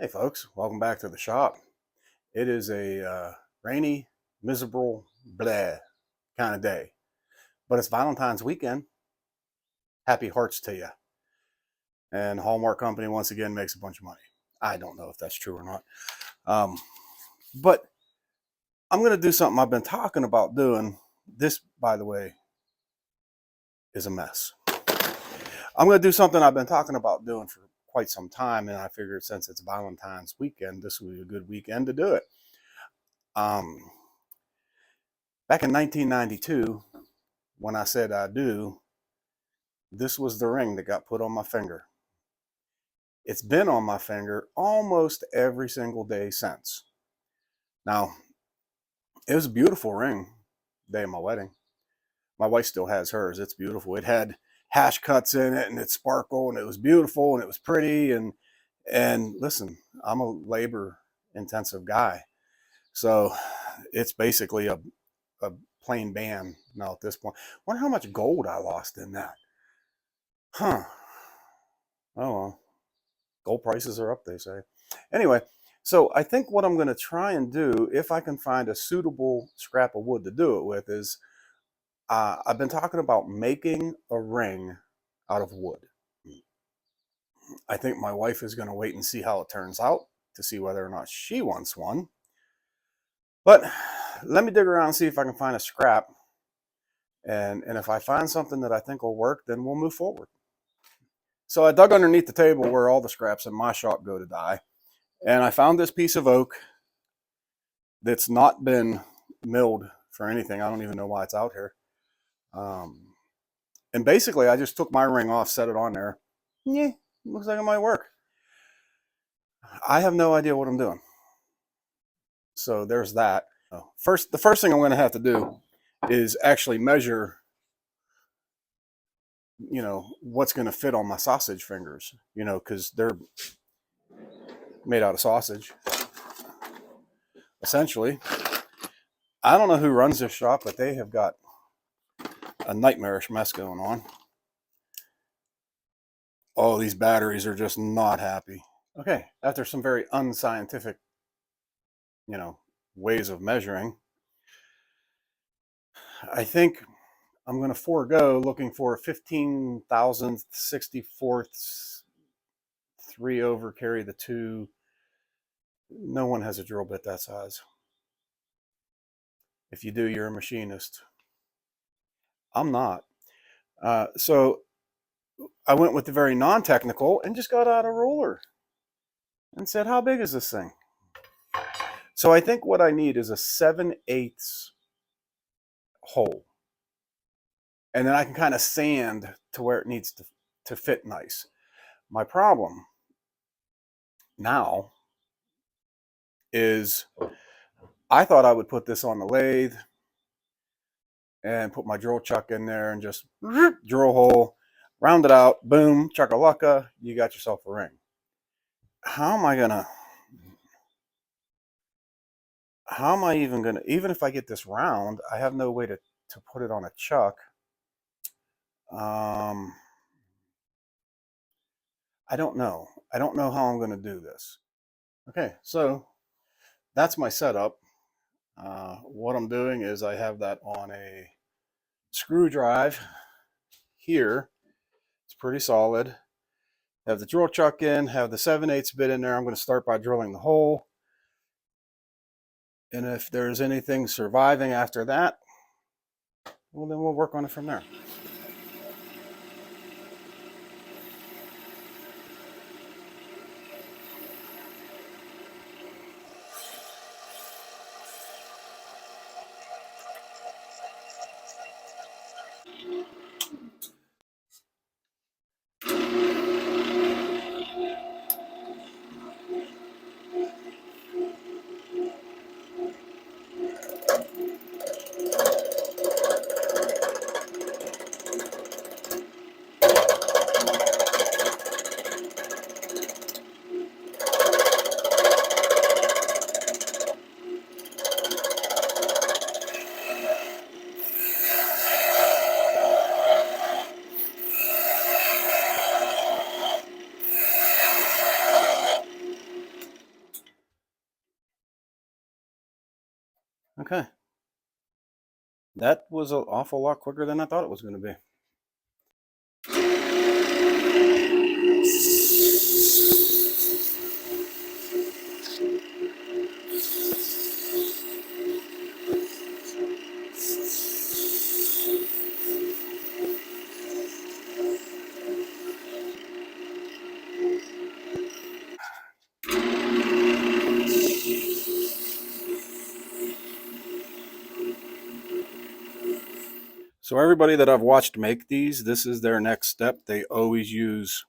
Hey folks, welcome back to the shop. It is a rainy, miserable, blah kind of day, but it's Valentine's weekend. Happy hearts to you. And Hallmark Company once again makes a bunch of money. I don't know if that's true or not. But I'm going to do something I've been talking about doing. This, by the way, is a mess. I'm going to do something I've been talking about doing for quite some time, and I figured since it's Valentine's weekend, this would be a good weekend to do it. Back in 1992, when I said I do, this was the ring that got put on my finger. It's been on my finger almost every single day since. Now, it was a beautiful ring the day of my wedding. My wife still has hers. It's beautiful. It had hash cuts in it and it sparkled and it was beautiful and it was pretty. And listen, I'm a labor intensive guy. So it's basically a plain band now at this point. Wonder how much gold I lost in that. Huh. Oh well. Gold prices are up, they say. Anyway, so I think what I'm going to try and do, if I can find a suitable scrap of wood to do it with, is I've been talking about making a ring out of wood. I think my wife is going to wait and see how it turns out to see whether or not she wants one. But let me dig around and see if I can find a scrap. And if I find something that I think will work, then we'll move forward. So I dug underneath the table where all the scraps in my shop go to die. And I found this piece of oak that's not been milled for anything. I don't even know why it's out here. And basically, I just took my ring off, set it on there. Yeah, looks like it might work. I have no idea what I'm doing. So there's that. The first thing I'm going to have to do is actually measure, what's going to fit on my sausage fingers, because they're made out of sausage, essentially. I don't know who runs this shop, but they have got a nightmarish mess going on. Oh, these batteries are just not happy. Okay, after some very unscientific, ways of measuring, I think I'm going to forego looking for a 15,000th, 64th, 3 over, carry the 2. No one has a drill bit that size. If you do, you're a machinist. I'm not. So I went with the very non-technical and just got out a ruler and said, how big is this thing? So I think what I need is a 7/8 hole. And then I can kind of sand to where it needs to fit nice. My problem now is I thought I would put this on the lathe and put my drill chuck in there and just drill a hole, round it out, boom, chuck-a-lucka, you got yourself a ring. How am I even gonna, even if I get this round, I have no way to put it on a chuck. I don't know. I don't know how I'm going to do this. Okay, so that's my setup. What I'm doing is I have that on a screw drive here. It's pretty solid. Have the drill chuck in, have the 7/8 bit in there. I'm going to start by drilling the hole. And if there's anything surviving after that, well, then we'll work on it from there. Okay. That was an awful lot quicker than I thought it was going to be. So everybody that I've watched make these, this is their next step. They always use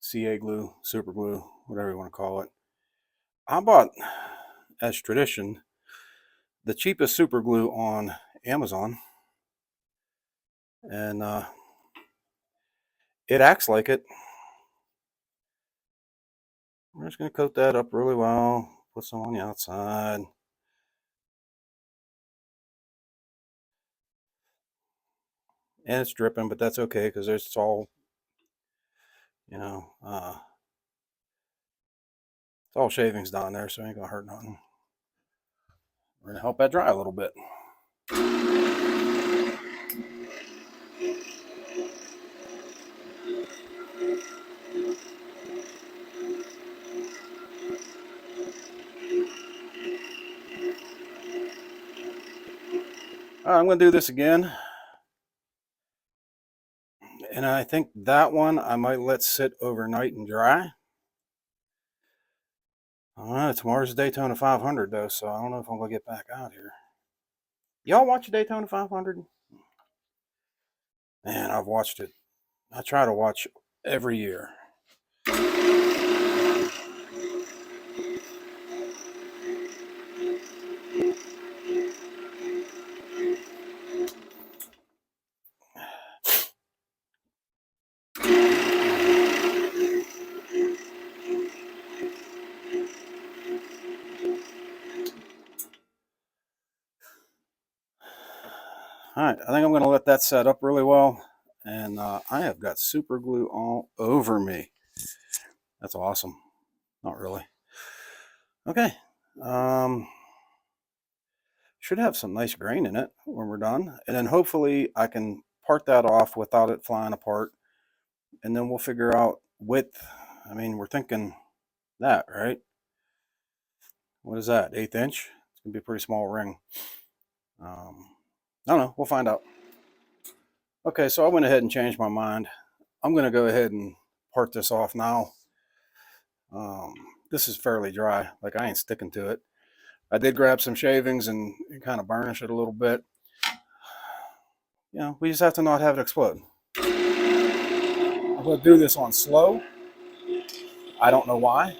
CA glue, super glue, whatever you want to call it. I bought, as tradition, the cheapest super glue on Amazon, and it acts like it. We're just going to coat that up really well, put some on the outside. And it's dripping, but that's okay because it's all, you know, it's all shavings down there, so it ain't gonna hurt nothing. We're gonna help that dry a little bit. All right, I'm gonna do this again. And I think that one I might let sit overnight and dry. All right, tomorrow's Daytona 500 though, so I don't know if I'm gonna get back out here. Y'all watch Daytona 500? Man, I've watched it. I try to watch every year. All right, I think I'm gonna let that set up really well. And I have got super glue all over me. That's awesome. Not really. Okay. Should have some nice grain in it when we're done. And then hopefully I can part that off without it flying apart. And then we'll figure out width. I mean, we're thinking that, right? What is that, 1/8 inch? It's gonna be a pretty small ring. I don't know, we'll find out. Okay, so I went ahead and changed my mind. I'm gonna go ahead and part this off now. This is fairly dry, like I ain't sticking to it. I did grab some shavings and kind of burnish it a little bit. You know, we just have to not have it explode. I'm gonna do this on slow. I don't know why.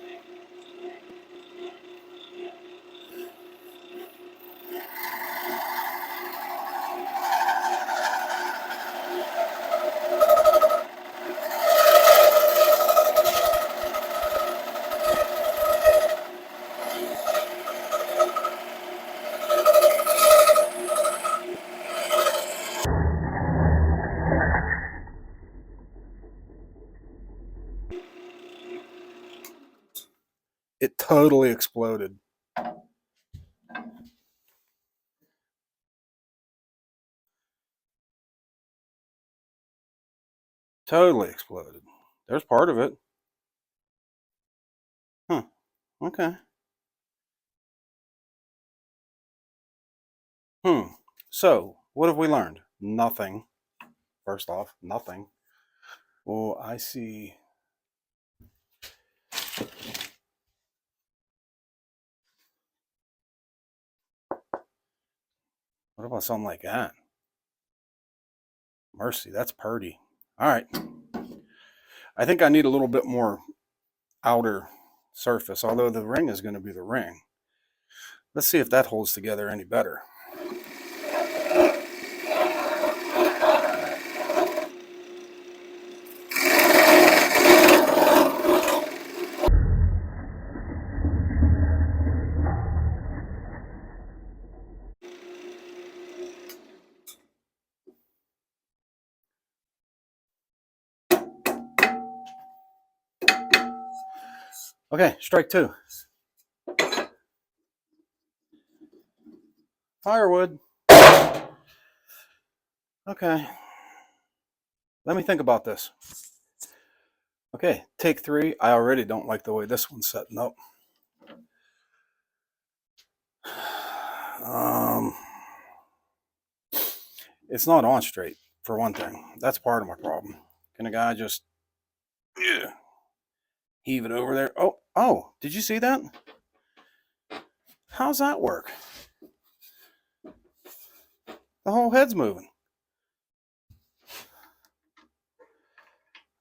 It totally exploded. Totally exploded. There's part of it. Huh. Okay. So, what have we learned? Nothing. First off, nothing. Oh, I see. What about something like that? Mercy, that's purty. All right. I think I need a little bit more outer surface, although the ring is going to be the ring. Let's see if that holds together any better. Okay, strike two. Firewood. Okay. Let me think about this. Okay, take 3. I already don't like the way this one's setting up. It's not on straight, for one thing. That's part of my problem. Can a guy just heave it over there? Oh, did you see that? How's that work? The whole head's moving.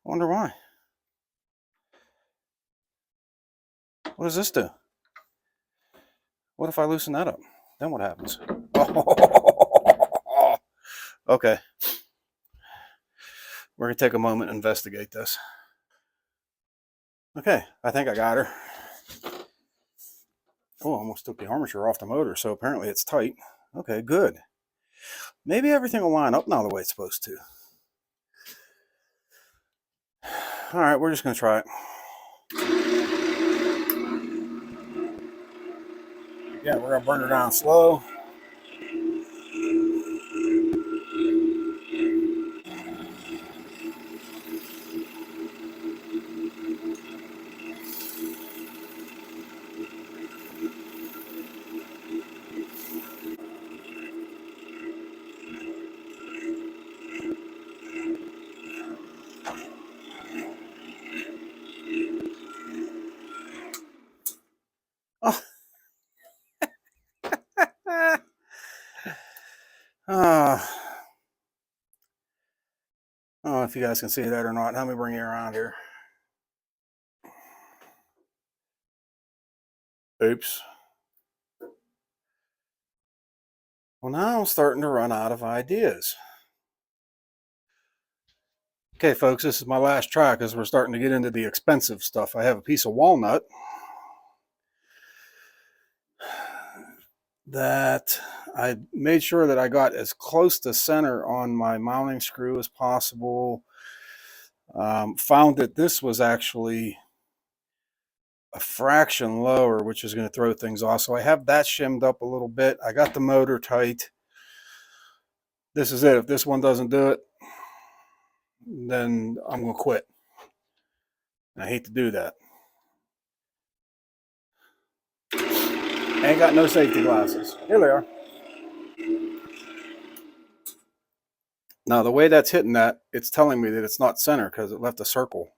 Wonder why. What does this do? What if I loosen that up? Then what happens? Okay. We're going to take a moment and investigate this. Okay, I think I got her. Oh, almost took the armature off the motor, so apparently it's tight. Okay, good. Maybe everything will line up now the way it's supposed to. All right, we're just going to try it. Yeah, we're going to burn her down slow. Oh. I don't know if you guys can see that or not. Let me bring you around here. Oops. Well, now I'm starting to run out of ideas. Okay, folks, this is my last try because we're starting to get into the expensive stuff. I have a piece of walnut that I made sure that I got as close to center on my mounting screw as possible. Found that this was actually a fraction lower, which is going to throw things off. So I have that shimmed up a little bit. I got the motor tight. This is it. If this one doesn't do it, then I'm going to quit. And I hate to do that. Ain't got no safety glasses. Here they are. Now, the way that's hitting that, it's telling me that it's not center because it left a circle.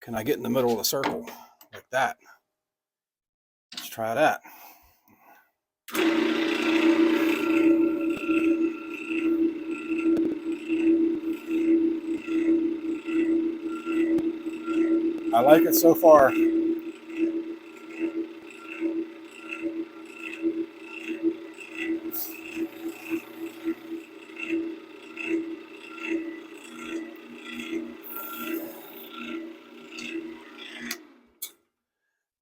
Can I get in the middle of the circle like that? Let's try that. I like it so far.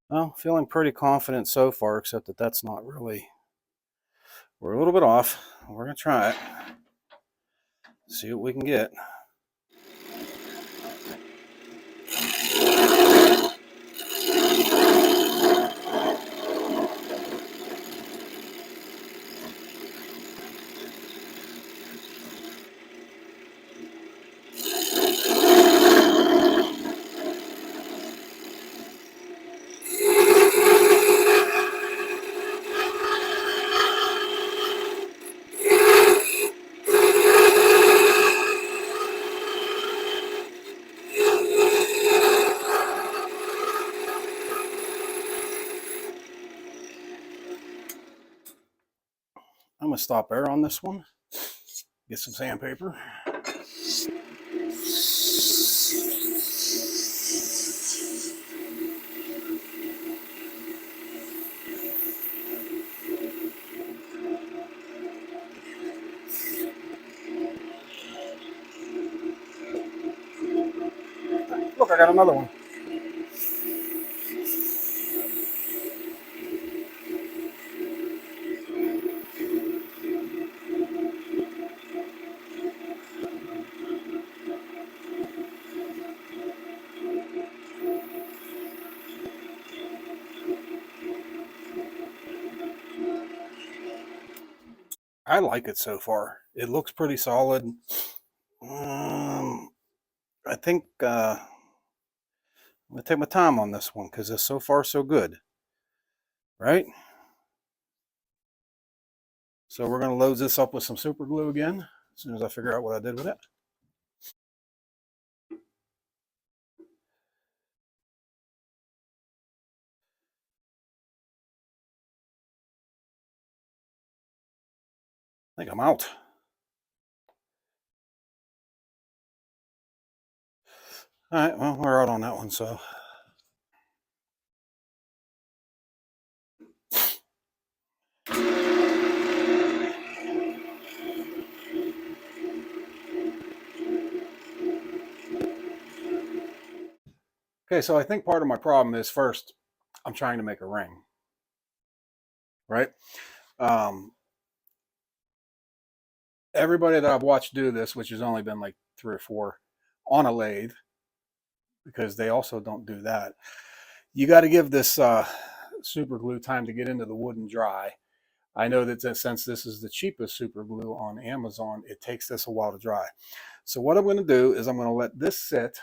Well, feeling pretty confident so far, except that that's not really. We're a little bit off. We're going to try it. See what we can get. I'm going to stop there on this one. Get some sandpaper. Look, I got another one. I like it so far. It looks pretty solid. I think I'm gonna take my time on this one because it's so far so good, right? So we're gonna load this up with some super glue again as soon as I figure out what I did with it. I think I'm out. All right, well, we're out on that one. So, okay, so I think part of my problem is first, I'm trying to make a ring, right? Um, Everybody that I've watched do this, which has only been like three or four on a lathe, because they also don't do that. You got to give this super glue time to get into the wood and dry. I know that since this is the cheapest super glue on Amazon, it takes this a while to dry. So what I'm going to do is I'm going to let this sit.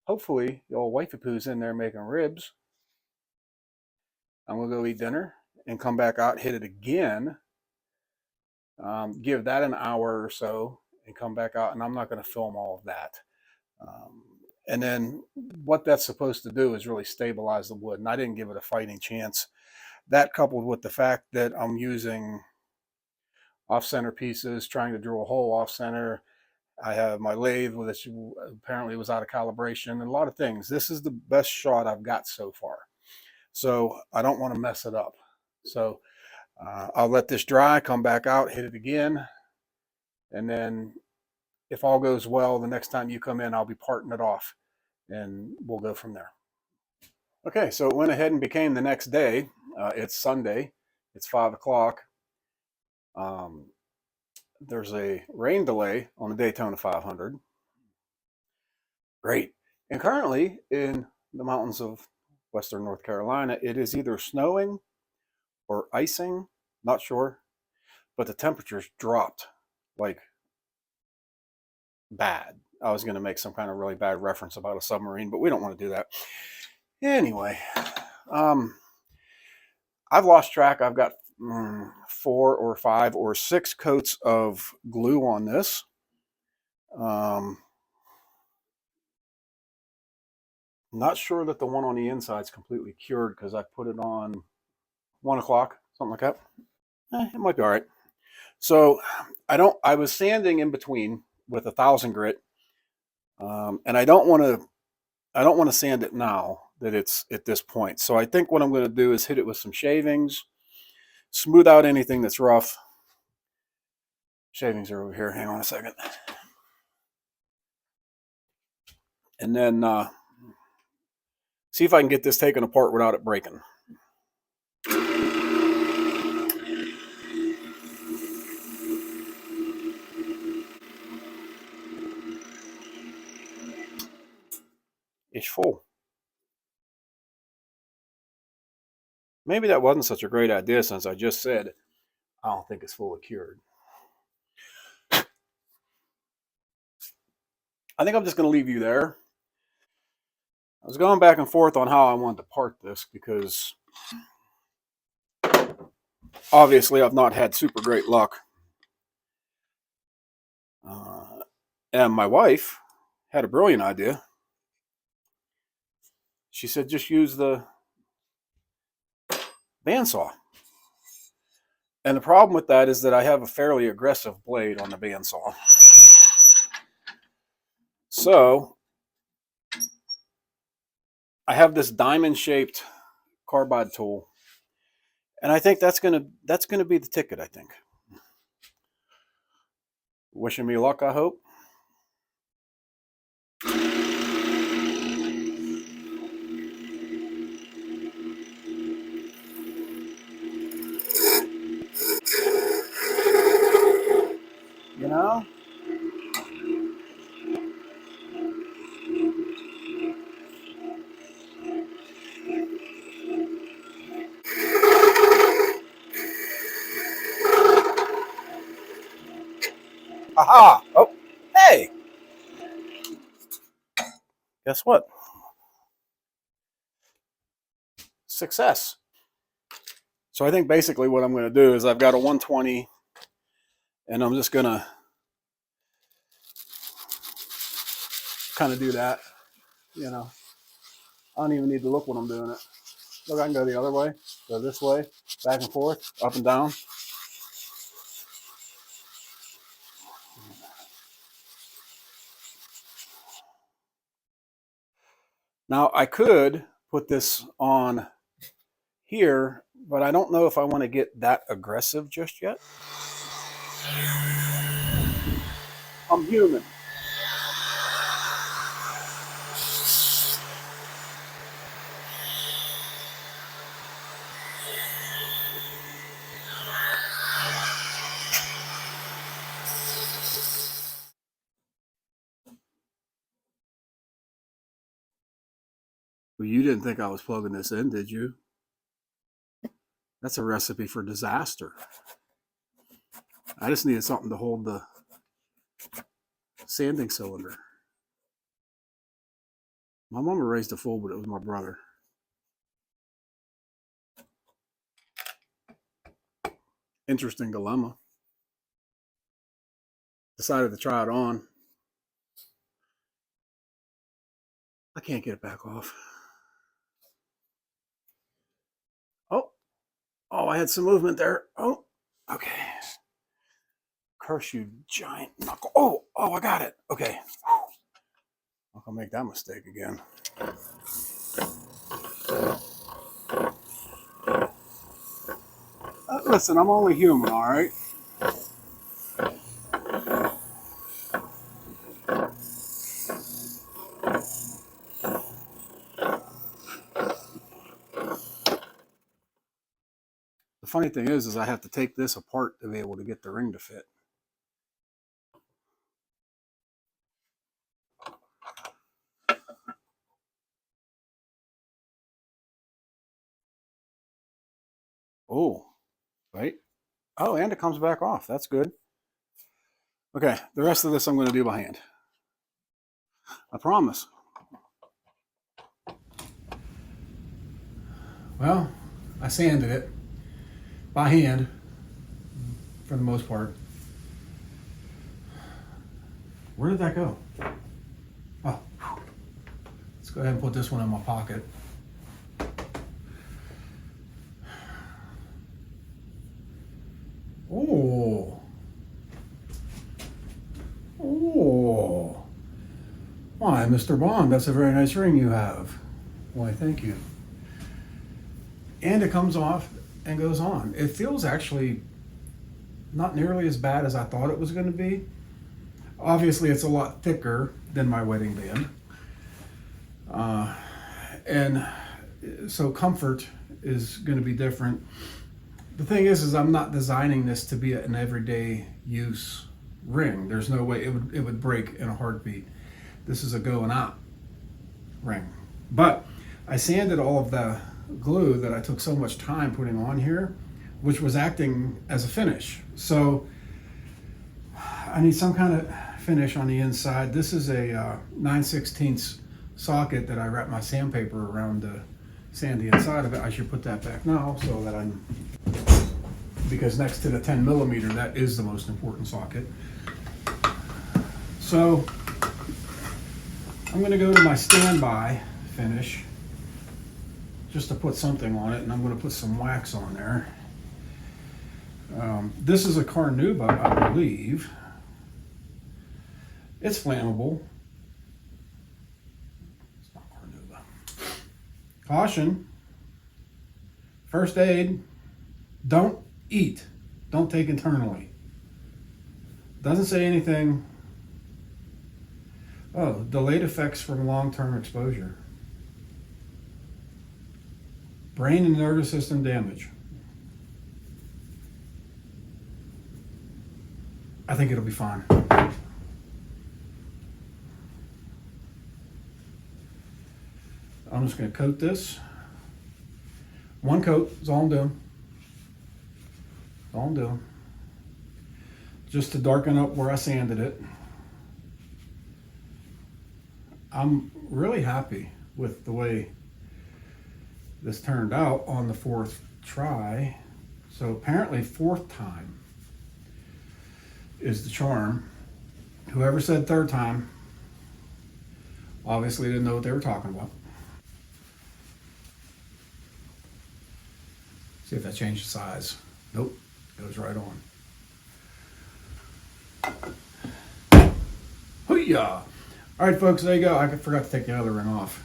Hopefully, the old wifey poo's in there making ribs. I'm going to go eat dinner and come back out, hit it again, give that an hour or so, and come back out. And I'm not going to film all of that. Um, and then what that's supposed to do is really stabilize the wood. And I didn't give it a fighting chance. That coupled with the fact that I'm using off-center pieces, trying to drill a hole off-center. I have my lathe, which apparently was out of calibration, and a lot of things. This is the best shot I've got so far. So I don't want to mess it up. So I'll let this dry, come back out, hit it again, and then if all goes well, the next time you come in, I'll be parting it off, and we'll go from there. Okay, so it went ahead and became the next day. It's Sunday. It's 5 o'clock. Um, there's a rain delay on the Daytona 500. Great. And currently in the mountains of Western North Carolina, it is either snowing or icing, not sure, but the temperatures dropped like bad. I was going to make some kind of really bad reference about a submarine, but we don't want to do that. Anyway, um, I've lost track. I've got 4 or 5 or 6 coats of glue on this. Not sure that the one on the inside is completely cured because I put it on 1 o'clock, something like that. It might be all right. So I was sanding in between with 1,000 grit, and I don't want to sand it now that it's at this point. So I think what I'm going to do is hit it with some shavings, smooth out anything that's rough. Shavings are over here. Hang on a second. And then see if I can get this taken apart without it breaking. It's full. Maybe that wasn't such a great idea since I just said I don't think it's fully cured. I think I'm just going to leave you there. I was going back and forth on how I wanted to part this because obviously I've not had super great luck. And my wife had a brilliant idea. She said just use the bandsaw. And the problem with that is that I have a fairly aggressive blade on the bandsaw. So I have this diamond shaped carbide tool. And I think that's gonna be the ticket, I think. Wishing me luck, I hope. You know? Aha! Oh, hey! Guess what? Success. So I think basically what I'm going to do is I've got a 120 and I'm just going to kind of do that, you know. I don't even need to look when I'm doing it. Look, I can go the other way, go this way, back and forth, up and down. Now I could put this on here, but I don't know if I want to get that aggressive just yet. I'm human. Well, you didn't think I was plugging this in, did you? That's a recipe for disaster. I just needed something to hold the sanding cylinder. My mama raised a fool, but it was my brother. Interesting dilemma. Decided to try it on. I can't get it back off. Oh, I had some movement there. Oh, okay. Curse you, giant knuckle. Oh, I got it. Okay. I'm not gonna make that mistake again. Listen, I'm only human, all right? The funny thing is I have to take this apart to be able to get the ring to fit. Oh, right. Oh, and it comes back off. That's good. Okay, the rest of this I'm going to do by hand. I promise. Well, I sanded it by hand for the most part. Where did that go? Oh, let's go ahead and put this one in my pocket. Oh. Why, Mr. Bond, that's a very nice ring you have. Why, thank you. And it comes off and goes on. It feels actually not nearly as bad as I thought it was going to be. Obviously, it's a lot thicker than my wedding band. And so comfort is going to be different. The thing is I'm not designing this to be an everyday use ring. There's no way it would break in a heartbeat. This is a going out ring. But I sanded all of the glue that I took so much time putting on here, which was acting as a finish. So I need some kind of finish on the inside. This is a 9/16 socket that I wrap my sandpaper around to sand the inside of it. I should put that back now so that because next to the 10mm, that is the most important socket. So I'm going to go to my standby finish just to put something on it, and I'm going to put some wax on there. This is a Carnauba, I believe. It's flammable. It's not Carnauba. Caution. First aid. Don't eat. Don't take internally. Doesn't say anything. Oh, delayed effects from long-term exposure. Brain and nervous system damage. I think it'll be fine. I'm just going to coat this. One coat is all I'm doing. just to darken up where I sanded it. I'm really happy with the way this turned out on the fourth try. So apparently fourth time is the charm. Whoever said third time obviously didn't know what they were talking about. See if that changed the size. Nope, goes right on. Hoo-yah! All right, folks, there you go. I forgot to take the other ring off.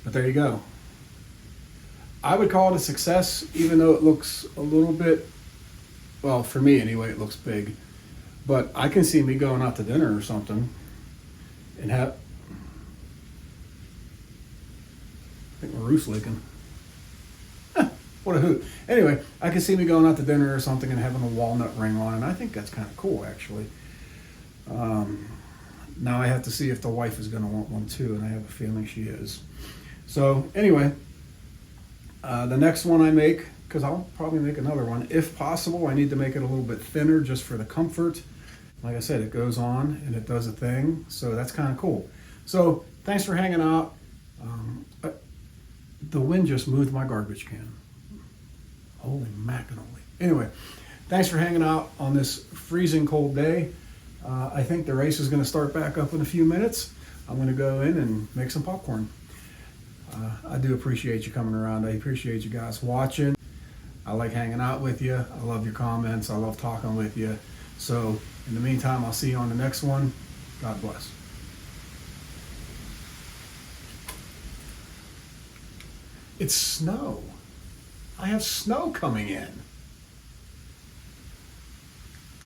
But there you go. I would call it a success, even though it looks a little bit, well, for me anyway, it looks big. But I can see me going out to dinner or something and have, I think my roof's leaking. What a hoot. Anyway, I can see me going out to dinner or something and having a walnut ring on, and I think that's kind of cool, actually. Now I have to see if the wife is going to want one too, and I have a feeling she is. So anyway, the next one I make, because I'll probably make another one, if possible, I need to make it a little bit thinner just for the comfort. Like I said, it goes on and it does a thing, so that's kind of cool. So thanks for hanging out. The wind just moved my garbage can. Holy macaroni. Anyway, thanks for hanging out on this freezing cold day. I think the race is going to start back up in a few minutes. I'm going to go in and make some popcorn. I do appreciate you coming around. I appreciate you guys watching. I like hanging out with you. I love your comments. I love talking with you. So in the meantime, I'll see you on the next one. God bless. It's snow. I have snow coming in.